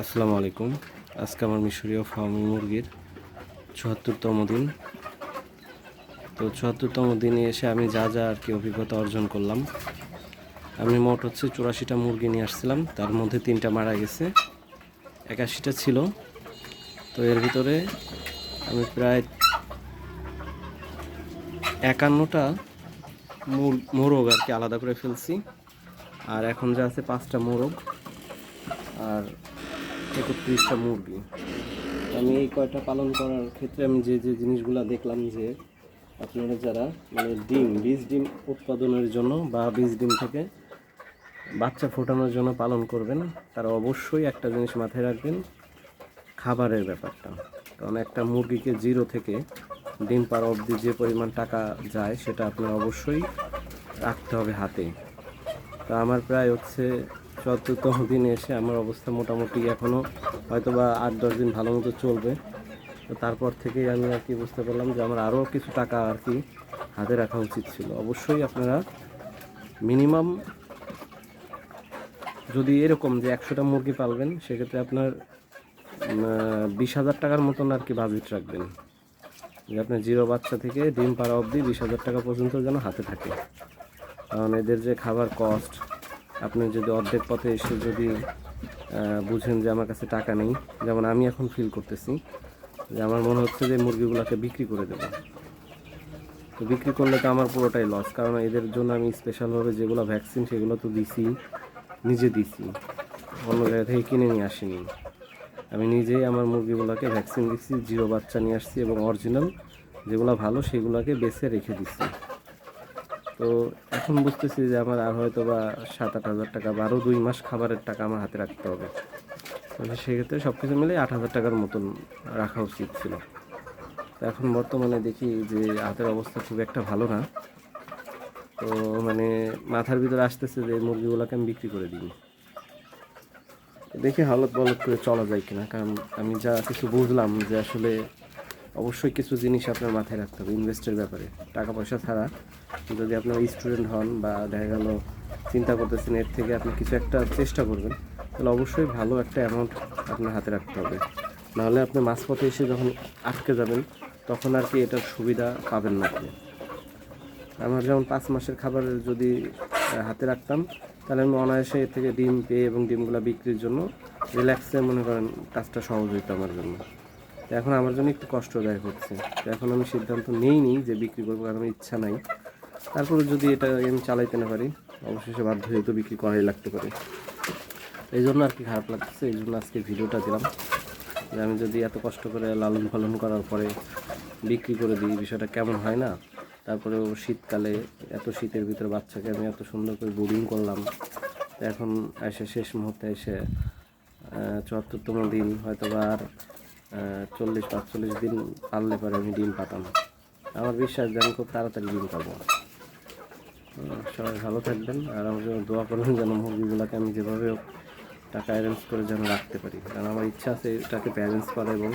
আসসালামু আলাইকুম। আজকে আমার মিশরীয় ফার্মি মুরগির ৭৪তম দিন। তো ৭৪তম দিনে এসে আমি যা যা আর কি অভিজ্ঞতা অর্জন করলাম, আমি মোট ৮৪টা মুরগি নিয়ে আসছিলাম। তার মধ্যে 3টা মারা গেছে, ৮১টা ছিল। তো এর ভিতরে আমি প্রায় ৫১টা মোরগ আর কি আলাদা করে ফেলছি। আর এখন যা আছে 5টা মোরগ আর ৩১টা মুরগি। আমি এই কয়টা পালন করার ক্ষেত্রে আমি যে যে জিনিসগুলো দেখলাম, যে আপনারা যারা মানে বীজ ডিম উৎপাদনের জন্য বা বীজ ডিম থেকে বাচ্চা ফোটানোর জন্য পালন করবেন, তারা অবশ্যই একটা জিনিস মাথায় রাখবেন, খাবারের ব্যাপারটা। কারণ একটা মুরগিকে 0 থেকে ডিম পাড়া অবধি যে পরিমাণ টাকা যায় সেটা আপনার অবশ্যই রাখতে হবে হাতে। তো আমার প্রায় ৭৪তম দিনে এসে আমার অবস্থা মোটামুটি এখনও হয়তো বা ৮-১০ দিন ভালো মতো চলবে। তো তারপর থেকেই আমি আর কি বুঝতে পারলাম যে আমার আরও কিছু টাকা আর কি হাতে রাখা উচিত ছিল। অবশ্যই আপনারা মিনিমাম যদি এরকম যে 100টা মুরগি পালবেন, সেক্ষেত্রে আপনার 20,000 টাকার মতন আর কি বাজেট রাখবেন, যে আপনার 0 বাচ্চা থেকে ডিম পাড়া অবধি 20,000 টাকা পর্যন্ত যেন হাতে থাকে। কারণ এদের যে খাবার কস্ট, আপনি যদি অর্ধেক পথে এসে যদি বুঝেন যে আমার কাছে টাকা নেই, যেমন আমি এখন ফিল করতেছি যে আমার মনে হচ্ছে যে মুরগিগুলোকে বিক্রি করে দেবো। তো বিক্রি করলে তো আমার পুরোটাই লস, কারণ এদের জন্য আমি স্পেশালভাবে যেগুলো ভ্যাকসিন সেগুলো তো নিজে দিছি, অন্য জায়গা থেকে কিনে নিয়ে আসিনি। আমি নিজেই আমার মুরগিগুলোকে ভ্যাকসিন দিচ্ছি, 0 বাচ্চা নিয়ে আসছি এবং অরিজিনাল যেগুলো ভালো সেগুলোকে বেছে রেখে দিচ্ছি। তো এখন বুঝতেছি যে আমার আর হয়তো বা 7-8 হাজার টাকা বা আরও 2 মাস খাবারের টাকা আমার হাতে রাখতে হবে। তো সেক্ষেত্রে সব কিছু মিলে 8,000 টাকার মতন রাখা উচিত ছিল। তো এখন বর্তমানে দেখি যে হাতের অবস্থা খুব একটা ভালো না। তো মানে মাথার ভিতরে আসতেছে যে মুরগিগুলোকে আমি বিক্রি করে দিই, দেখি হালত বলত করে চলা যায় কিনা। কারণ আমি যা কিছু বুঝলাম যে আসলে অবশ্যই কিছু জিনিস আপনার মাথায় রাখতে হবে ইনভেস্টের ব্যাপারে। টাকা পয়সা ছাড়া যদি আপনার স্টুডেন্ট হন বা দেখা গেল চিন্তা করতেছেন এর থেকে আপনি কিছু একটা চেষ্টা করবেন, তাহলে অবশ্যই ভালো একটা অ্যামাউন্ট আপনার হাতে রাখতে হবে। নাহলে আপনি মাঝপথে এসে যখন আটকে যাবেন, তখন আর কি এটার সুবিধা পাবেন না আপনি। আমার যেমন 5 মাসের খাবার যদি হাতে রাখতাম, তাহলে আমি অনায়াসে এর থেকে ডিম পেয়ে এবং ডিমগুলো বিক্রির জন্য রিল্যাক্সে মনে করেন কাজটা সহজ হইতো আমার জন্য। তো এখন আমার জন্য একটু কষ্টদায়ক হচ্ছে। তো এখন আমি সিদ্ধান্ত নিইনি যে বিক্রি করবো, কারণ আমার ইচ্ছা নাই। তারপরে যদি এটা আমি চালাইতে না পারি, অবশেষে বাধ্য হয়ে তো বিক্রি করাই লাগতে পারে। এই জন্য আর কি খারাপ লাগছে। এই জন্য আজকে ভিডিওটা দিলাম, যে আমি যদি এত কষ্ট করে লালন পালন করার পরে বিক্রি করে দিই, বিষয়টা কেমন হয় না। তারপরেও শীতকালে এত শীতের ভিতরে বাচ্চাকে আমি এত সুন্দর করে বোর্ডিং করলাম, এখন এসে শেষ মুহূর্তে এসে ৭৪তম দিন হয়তো বা আর 40-45 দিন পারলে পরে আমি ডিম পাতাম। আমার বিশ্বাস যে আমি খুব তাড়াতাড়ি ডিম পাবো। সবাই ভালো থাকবেন আর আমার জন্য দোয়া করবেন, যেন মুরগিগুলোকে আমি যেভাবে টাকা অ্যারেঞ্জ করে যেন রাখতে পারি। কারণ আমার ইচ্ছা আছে এটাকে প্যারেন্টস করা এবং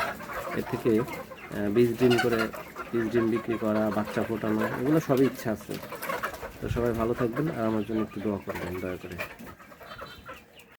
এর থেকে বীজ ডিম বিক্রি করা, বাচ্চা ফোটানো, এগুলো সবই ইচ্ছা আছে। তো সবাই ভালো থাকবেন আর আমার জন্য একটু দোয়া করবেন দয়া করে।